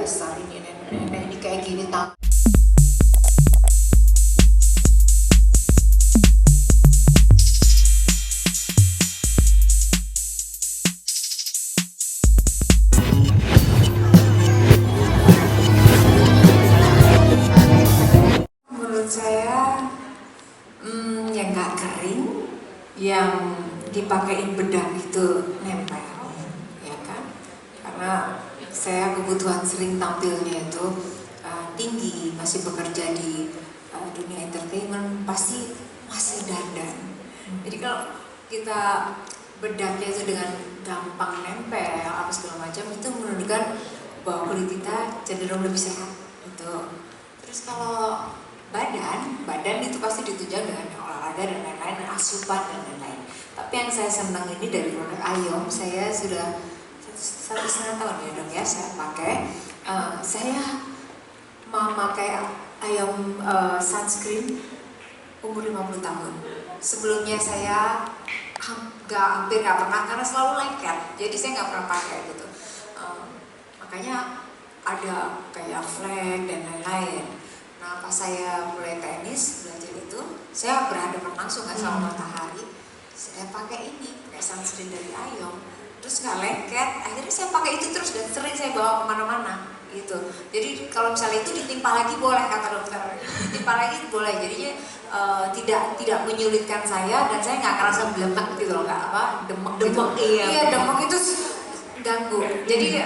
dasar ini nenek ini kayak gini tak. Menurut saya yang nggak kering, yang dipakein bedak itu nempel, ya kan? Karena saya kebutuhan sering tampilnya itu tinggi, masih bekerja di dunia entertainment, pasti masih dandan. Jadi kalau kita bedaknya itu dengan gampang nempel apa segala macam, itu menunjukkan bahwa kulit kita cenderung lebih sehat gitu. Terus kalau badan itu pasti ditunjang dengan olahraga dan lain-lain, asupan dan lain-lain. Tapi yang saya senang ini dari produk Ayom, saya sudah 1,5 tahun ya dok ya saya pakai. Saya memakai Ayom sunscreen umur 50 tahun. Sebelumnya saya hampir nggak pernah karena selalu lengket, jadi saya nggak pernah pakai gitu. Makanya ada kayak flek dan lain-lain. Nah pas saya mulai tenis belajar itu, saya berhadapan langsung kan sama matahari. Saya pakai ini, pakai sunscreen dari Ayom, terus nggak lengket. Akhirnya saya pakai itu terus dan sering saya bawa kemana-mana gitu. Jadi kalau misalnya itu ditimpa lagi boleh kata dokter, ditimpa lagi boleh. Jadinya tidak menyulitkan saya dan saya nggak kerasa belemak gitu loh, nggak apa demek gitu. Iya demek itu ganggu. Jadi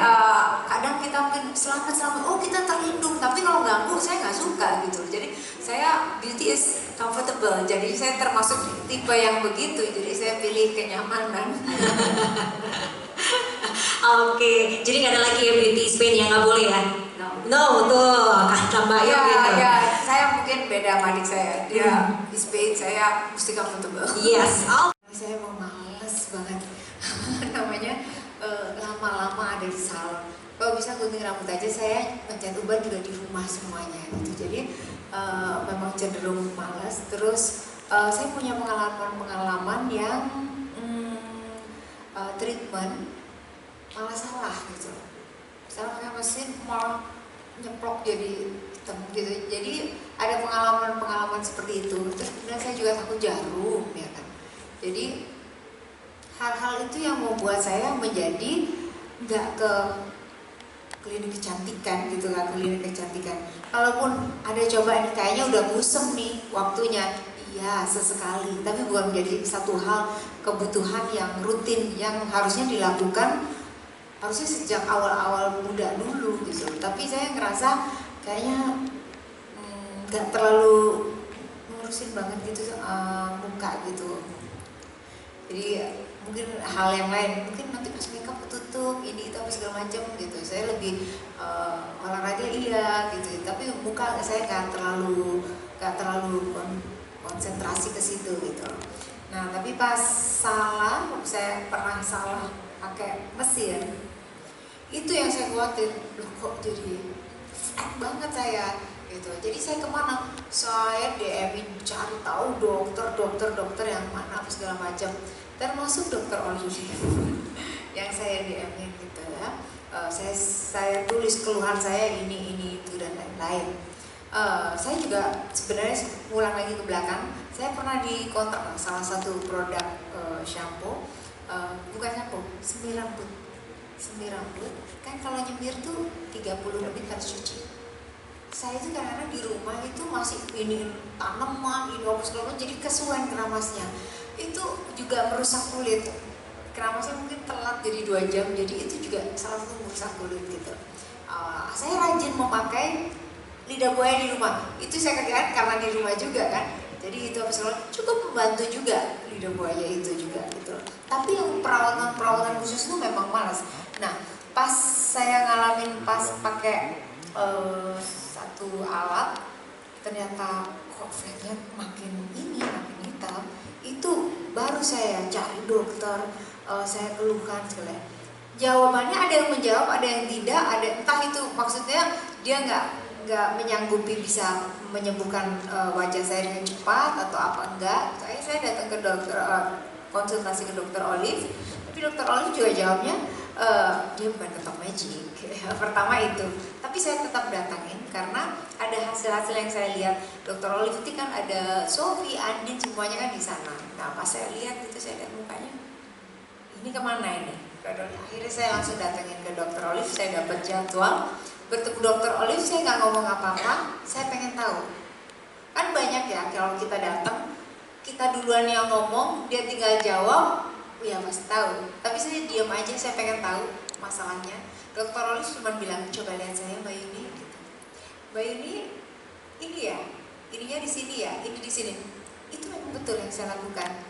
kadang kita mungkin selamat oh kita terlindung, tapi kalau ganggu saya nggak suka gitu. Jadi saya beauty is comfortable, jadi saya termasuk tipe yang begitu, jadi saya pilih kenyamanan. Oke, jadi nggak ada lagi ya beauty spin yang nggak boleh ya? No, tuh kata Mbak Ayom gitu. Ya, saya mungkin beda sama adik saya, dia spin, saya mesti comfortable. Yes. Saya mau males banget namanya lama-lama ada di salon. Kalau bisa gunting rambut aja, saya ngecat uban juga di rumah semuanya gitu. Jadi memang cenderung malas. Terus saya punya pengalaman yang treatment malah salah gitu. Misalnya pakai mesin malah nyeplok jadi hitam gitu. Jadi ada pengalaman seperti itu. Terus kemudian saya juga takut jarum ya kan. Jadi hal-hal itu yang membuat saya menjadi nggak ke klinik kecantikan gitu, nggak klinik kecantikan. Kalaupun ada coba ini kayaknya udah busem nih waktunya, iya sesekali, tapi bukan menjadi satu hal kebutuhan yang rutin yang harusnya dilakukan harusnya sejak awal-awal muda dulu gitu. Tapi saya ngerasa kayaknya nggak terlalu ngurusin banget gitu muka gitu. Jadi mungkin hal yang lain, mungkin nanti pas makeup ketutup ini itu apa segala macam gitu. Saya lebih olahraga iya gitu, tapi muka saya nggak terlalu konsentrasi ke situ gitu. Nah tapi pas saya pernah salah pakai mesin, itu yang saya khawatir, loh kok jadi fat banget saya gitu. Jadi saya kemana? Saya DM-in cari tahu dokter yang mana apa segala macam, termasuk dokter Olive yang saya DM-in gitu ya. Saya tulis keluhan saya ini itu dan lain-lain. Saya juga sebenarnya ulang lagi ke belakang, saya pernah dikontrak salah satu produk shampoo, bukan shampoo, semir rambut kan kalau nyemir tuh 30 menit harus cuci. Saya itu kadang-kadang di rumah itu masih ini tanaman, ini apa segala macam, jadi kesuwen keramasnya itu juga merusak kulit. Keramasnya mungkin telat jadi 2 jam, jadi itu juga salah satu merusak kulit gitu. Saya rajin memakai lidah buaya di rumah, itu saya kerjakan karena di rumah juga kan, jadi itu apa segala cukup membantu juga lidah buaya itu juga gitu. Tapi yang perawatan khusus itu memang malas. Nah pas saya ngalamin pas pakai satu alat, ternyata kok fleknya makin hitam, itu baru saya cari dokter, saya keluhkan segala. Jawabannya ada yang menjawab, ada yang tidak, ada entah itu maksudnya dia nggak menyanggupi bisa menyembuhkan wajah saya dengan cepat atau apa enggak. Saya datang ke dokter, konsultasi ke dokter Olive, tapi dokter Olive juga jawabnya dia bukan ketok magic. Pertama itu, tapi Tapi saya tetap datangin karena ada hasil-hasil yang saya lihat. Dokter Olive itu kan ada Sophie, Andin, semuanya kan di sana. Nah pas saya lihat itu, saya lihat mukanya, ini kemana ini? Akhirnya saya langsung datangin ke Dokter Olive, saya dapat jadwal. Bertemu Dokter Olive, saya nggak ngomong apa-apa, saya pengen tahu. Kan banyak ya kalau kita datang, kita duluan yang ngomong, dia tinggal jawab, ya pasti tahu. Tapi saya diam aja, saya pengen tahu masalahnya. Dokter Olive cuma bilang, coba lihat saya Mbak Yuni, gitu. Mbak Yuni, ini ya, ininya di sini ya, ini di sini. Itu memang betul yang saya lakukan.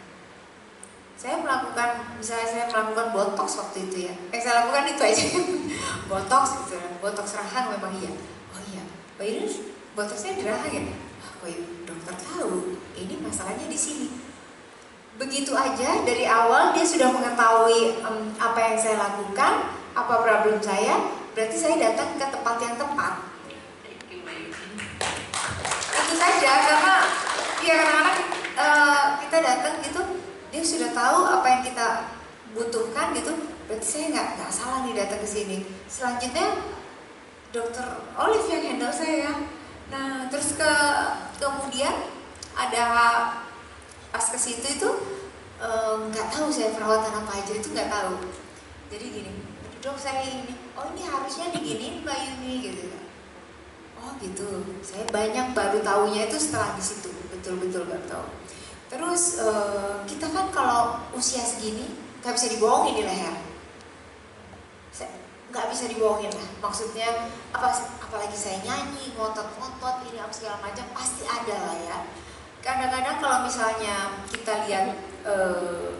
Saya melakukan, misalnya saya melakukan botox waktu itu ya, yang saya lakukan itu aja. Botox gitu, botox rahang memang iya. Oh iya, Mbak Yuni, botoxnya di rahang ya? Oh iya, dokter tahu, ini masalahnya di sini. Begitu aja dari awal dia sudah mengetahui apa yang saya lakukan, apa problem saya, berarti saya datang ke tempat yang tepat. Itu saja, karena ya kadang-kadang kita datang gitu, dia sudah tahu apa yang kita butuhkan gitu, berarti saya nggak salah nih datang ke sini. Selanjutnya Dokter Olive yang handle saya. Nah terus kemudian ada pas ke situ itu nggak tahu saya perawatan apa aja, itu nggak tahu. Jadi gini, dok saya ini, oh ini harusnya diginiin Mbak Yuni gitu. Oh gitu, saya banyak baru tahunya itu setelah di situ, betul-betul baru tahu. Terus kita kan kalau usia segini nggak bisa dibohongin di leher, nggak bisa dibohongin lah. Maksudnya apalagi saya nyanyi, ngotot-ngotot, ini apa segala macam pasti ada lah ya. Kadang-kadang kalau misalnya kita lihat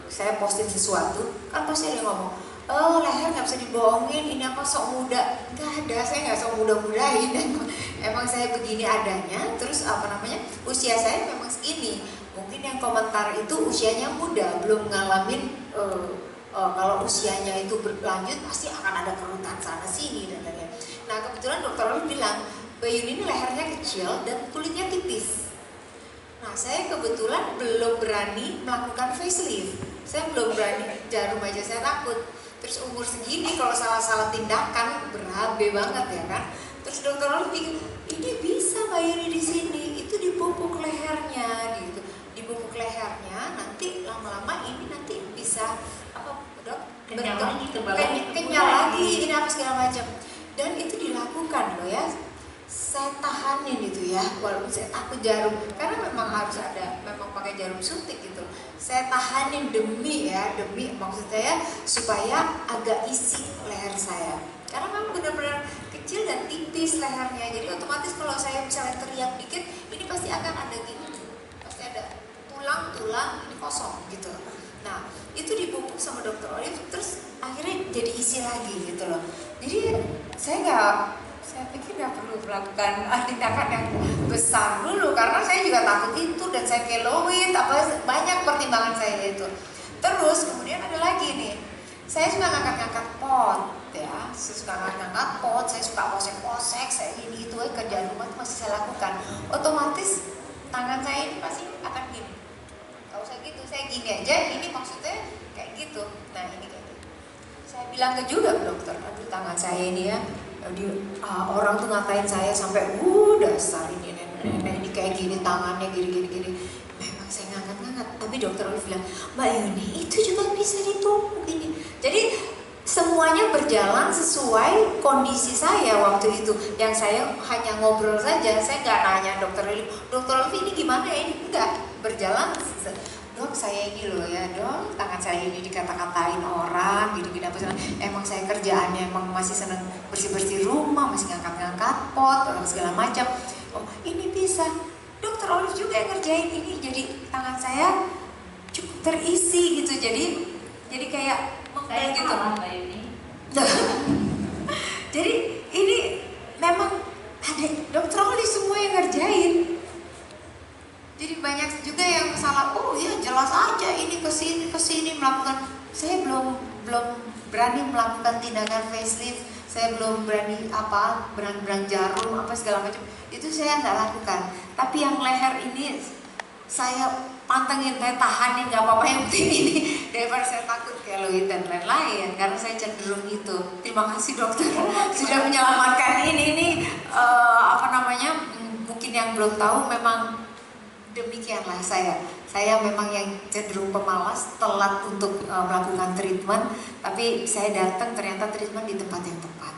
saya posting sesuatu, kan pasti ada yang ngomong, oh leher nggak bisa dibohongin, ini apa sok muda. Nggak ada, saya nggak sok muda-mudain. Emang saya begini adanya. Terus usia saya memang segini. Mungkin yang komentar itu usianya muda, belum ngalamin kalau usianya itu berlanjut pasti akan ada kerutan sana sini dan lain-lain. Nah kebetulan dokter Olive bilang, Mbak Yuni ini lehernya kecil dan kulitnya tipis. Nah saya kebetulan belum berani melakukan facelift, saya belum berani, jarum aja saya takut. Terus umur segini kalau salah-salah tindakan berabe banget ya kan. Terus dokter Olive bikin, ini bisa Mbak Yuni di sini, itu di pupuk lehernya gitu. Di pupuk lehernya nanti lama-lama ini nanti bisa apa dok? Kenyal lagi, kenyal lagi, ini apa segala macam. Dan itu dilakukan loh ya. Saya tahanin itu ya, walaupun saya takut jarum, karena memang harus ada, memang pakai jarum suntik gitu. Saya tahanin demi maksud saya supaya agak isi leher saya. Karena memang benar-benar kecil dan tipis lehernya, jadi otomatis kalau saya misalnya teriak dikit, ini pasti akan ada gini, pasti ada tulang ini kosong gitu. Nah itu dipupuk sama dokter Olive, terus akhirnya jadi isi lagi gitu loh. Jadi saya pikir nggak perlu melakukan tindakan yang besar dulu, karena saya juga takut itu dan saya keloid, banyak pertimbangan saya itu. Terus kemudian ada lagi nih, saya suka ngangkat-ngangkat pot ya, saya suka posek-posek, saya ini itu kerjaan rumah itu masih saya lakukan. Otomatis tangan saya ini pasti akan gini. Kalau saya gitu, saya gini aja, ini maksudnya kayak gitu. Nah ini kayak gitu. Saya bilang ke dokter, aduh tangan saya ini ya. Orang tuh ngatain saya sampai dasar ini nenek ini kayak gini, tangannya gini. Memang saya ngangkat-ngangkat, tapi dokter Olive bilang, Mbak Yuni itu juga bisa ditumpuk ini. Jadi semuanya berjalan sesuai kondisi saya waktu itu. Yang saya hanya ngobrol saja, saya nggak nanya dokter Olive ini gimana ya, ini enggak berjalan. Dok saya ini loh ya dok, tangan saya ini dikata-katain orang gini-gini apa segala. Emang saya kerjaannya emang masih seneng bersih-bersih rumah, masih ngangkat-ngangkat pot orang segala macam. Oh ini bisa, dokter Olive juga yang ngerjain ini, jadi tangan saya cukup terisi gitu, jadi kayak saya gitu. Mbak Yuni. Jadi ini memang ada dokter Olive semua yang ngerjain. Jadi banyak juga yang salah, oh iya jelas aja ini kesini melakukan. Saya belum berani melakukan tindakan facelift, saya belum berani berang jarum apa segala macam, itu saya nggak lakukan. Tapi yang leher ini saya pantengin, saya tahanin, nggak apa-apa yang penting ini, daripada saya takut keloid dan lain-lain, karena saya cenderung itu. Terima kasih dokter sudah menyelamatkan ini yang belum tahu memang demikianlah saya memang yang cenderung pemalas, telat untuk melakukan treatment, tapi saya datang ternyata treatment di tempat yang tepat.